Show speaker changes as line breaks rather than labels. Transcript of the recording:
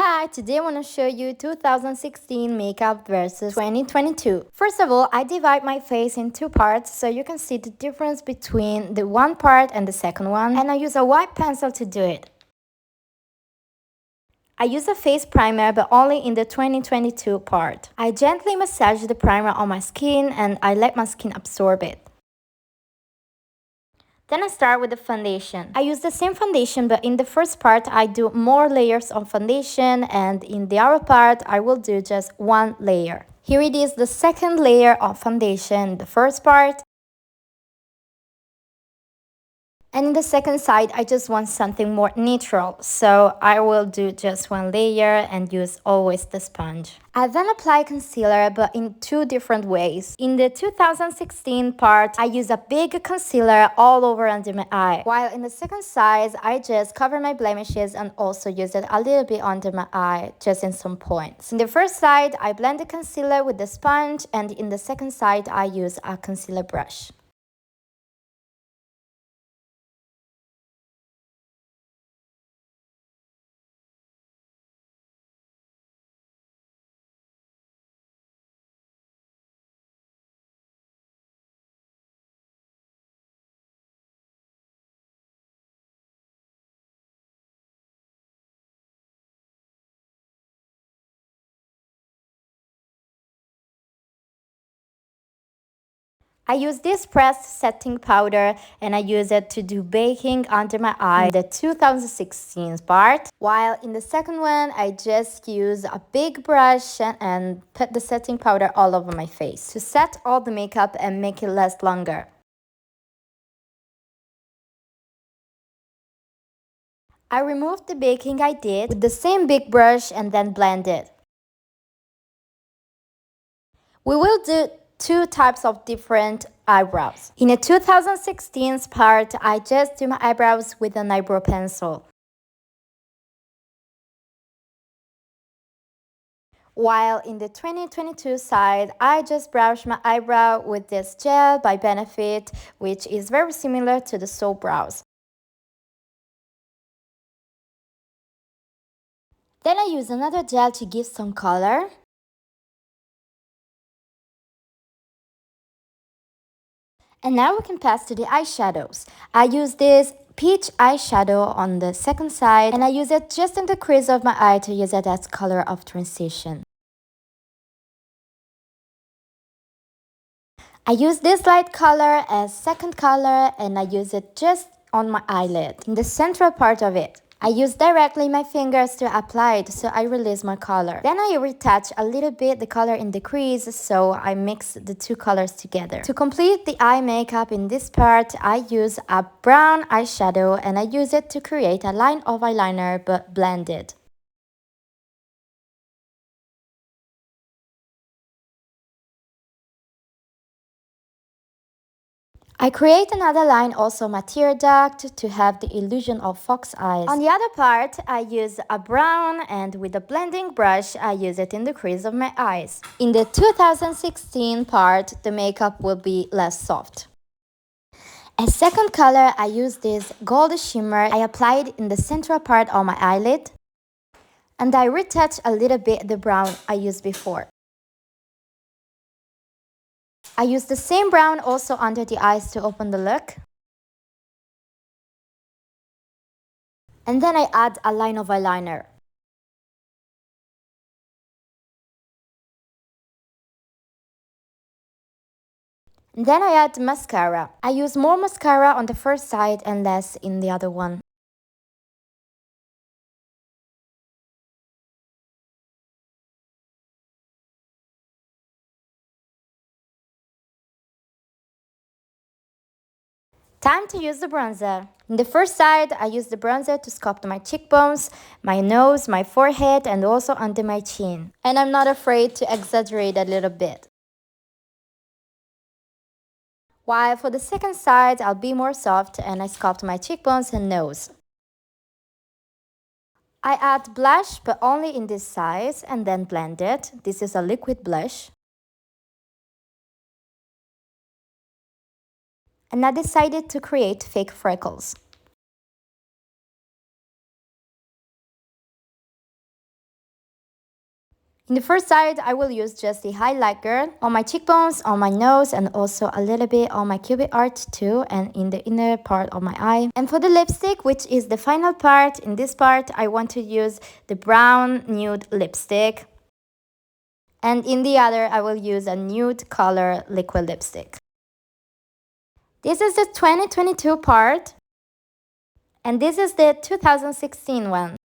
Hi, today I want to show you 2016 makeup versus 2022. First of all, I divide my face in two parts so you can see the difference between the one part and the second one, and I use a white pencil to do it. I use a face primer but only in the 2022 part. I gently massage the primer on my skin and I let my skin absorb it. Then I start with the foundation. I use the same foundation, but in the first part I do more layers of foundation, and in the other part I will do just one layer. Here it is, the second layer of foundation, the first part. And in the second side, I just want something more neutral, so I will do just one layer and use always the sponge. I then apply concealer, but in two different ways. In the 2016 part, I use a big concealer all over under my eye, while in the second side, I just cover my blemishes and also use it a little bit under my eye, just in some points. In the first side, I blend the concealer with the sponge, and in the second side, I use a concealer brush. I use this pressed setting powder and I use it to do baking under my eye in the 2016 part, while in the second one I just use a big brush and put the setting powder all over my face to set all the makeup and make it last longer. I removed the baking I did with the same big brush and then blend it. We will do two types of different eyebrows. In the 2016 part, I just do my eyebrows with an eyebrow pencil. While in the 2022 side, I just brush my eyebrow with this gel by Benefit, which is very similar to the Soap Brows. Then I use another gel to give some color. And now we can pass to the eyeshadows. I use this peach eyeshadow on the second side, and I use it just in the crease of my eye to use it as color of transition. I use this light color as second color, and I use it just on my eyelid, in the central part of it. I use directly my fingers to apply it so I release my color. Then I retouch a little bit the color in the crease, so I mix the two colors together. To complete the eye makeup in this part, I use a brown eyeshadow and I use it to create a line of eyeliner but blended. I create another line, also my tear duct, to have the illusion of fox eyes. On the other part, I use a brown, and with a blending brush, I use it in the crease of my eyes. In the 2016 part, the makeup will be less soft. As second color, I use this gold shimmer. I apply it in the central part of my eyelid, and I retouch a little bit the brown I used before. I use the same brown also under the eyes to open the look. And then I add a line of eyeliner. And then I add mascara. I use more mascara on the first side and less in the other one. Time to use the bronzer. In the first side, I use the bronzer to sculpt my cheekbones, my nose, my forehead, and also under my chin. And I'm not afraid to exaggerate a little bit. While for the second side, I'll be more soft and I sculpt my cheekbones and nose. I add blush, but only in this size, and then blend it. This is a liquid blush. And I decided to create fake freckles. In the first side, I will use just the highlighter on my cheekbones, on my nose, and also a little bit on my cupid art too, and in the inner part of my eye. And for the lipstick, which is the final part, in this part, I want to use the brown nude lipstick. And in the other, I will use a nude color liquid lipstick. This is the 2022 part, and this is the 2016 one.